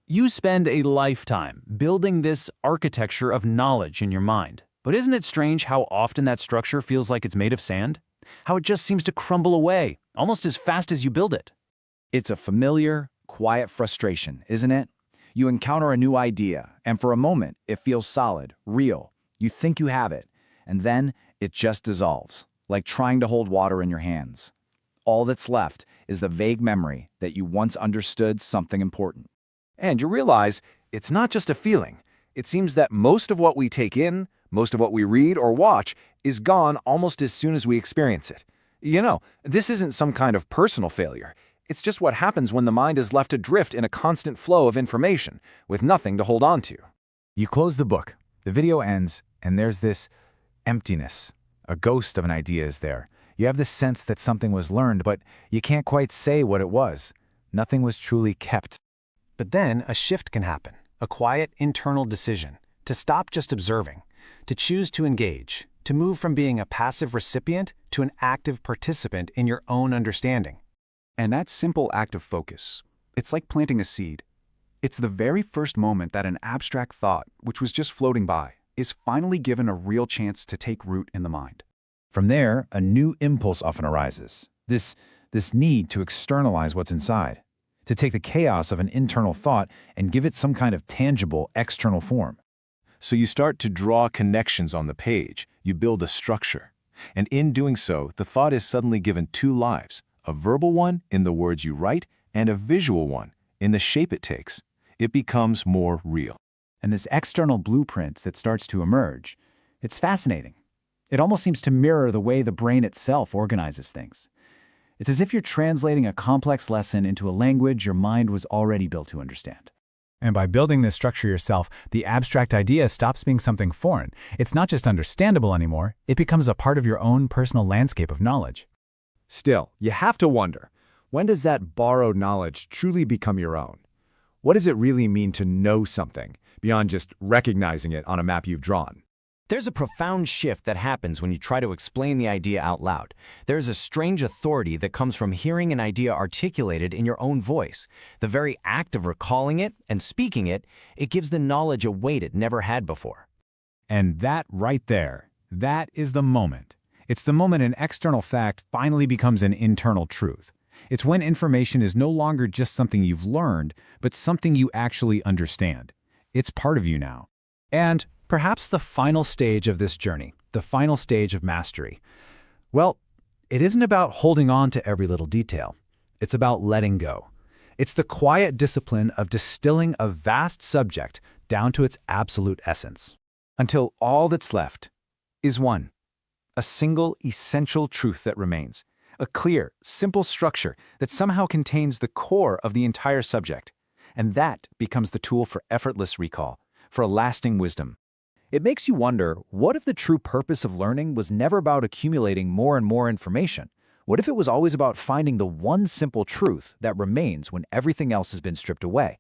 You spend a lifetime building this architecture of knowledge in your mind. But isn't it strange how often that structure feels like it's made of sand? How it just seems to crumble away, almost as fast as you build it. It's a familiar, quiet frustration, isn't it? You encounter a new idea, and for a moment, it feels solid, real. You think you have it, and then it just dissolves, like trying to hold water in your hands. All that's left is the vague memory that you once understood something important. And you realize it's not just a feeling. It seems that most of what we take in, most of what we read or watch, is gone almost as soon as we experience it. You know, this isn't some kind of personal failure. It's just what happens when the mind is left adrift in a constant flow of information, with nothing to hold on to. You close the book, the video ends, and there's this emptiness. A ghost of an idea is there. You have this sense that something was learned, but you can't quite say what it was. Nothing was truly kept. But then a shift can happen, a quiet internal decision, to stop just observing, to choose to engage, to move from being a passive recipient to an active participant in your own understanding. And that simple act of focus, it's like planting a seed. It's the very first moment that an abstract thought, which was just floating by, is finally given a real chance to take root in the mind. From there, a new impulse often arises. This need to externalize what's inside, to take the chaos of an internal thought and give it some kind of tangible external form. So you start to draw connections on the page. You build a structure. And in doing so, the thought is suddenly given two lives, a verbal one in the words you write and a visual one in the shape it takes. It becomes more real. And this external blueprint that starts to emerge, it's fascinating. It almost seems to mirror the way the brain itself organizes things. It's as if you're translating a complex lesson into a language your mind was already built to understand. And by building this structure yourself, the abstract idea stops being something foreign. It's not just understandable anymore, it becomes a part of your own personal landscape of knowledge. Still, you have to wonder, when does that borrowed knowledge truly become your own? What does it really mean to know something, beyond just recognizing it on a map you've drawn? There's a profound shift that happens when you try to explain the idea out loud. There's a strange authority that comes from hearing an idea articulated in your own voice. The very act of recalling it and speaking it, it gives the knowledge a weight it never had before. And that right there, that is the moment. It's the moment an external fact finally becomes an internal truth. It's when information is no longer just something you've learned, but something you actually understand. It's part of you now. And perhaps the final stage of this journey, the final stage of mastery. Well, it isn't about holding on to every little detail. It's about letting go. It's the quiet discipline of distilling a vast subject down to its absolute essence. Until all that's left is one. A single essential truth that remains. A clear, simple structure that somehow contains the core of the entire subject. And that becomes the tool for effortless recall, for a lasting wisdom. It makes you wonder, what if the true purpose of learning was never about accumulating more and more information? What if it was always about finding the one simple truth that remains when everything else has been stripped away?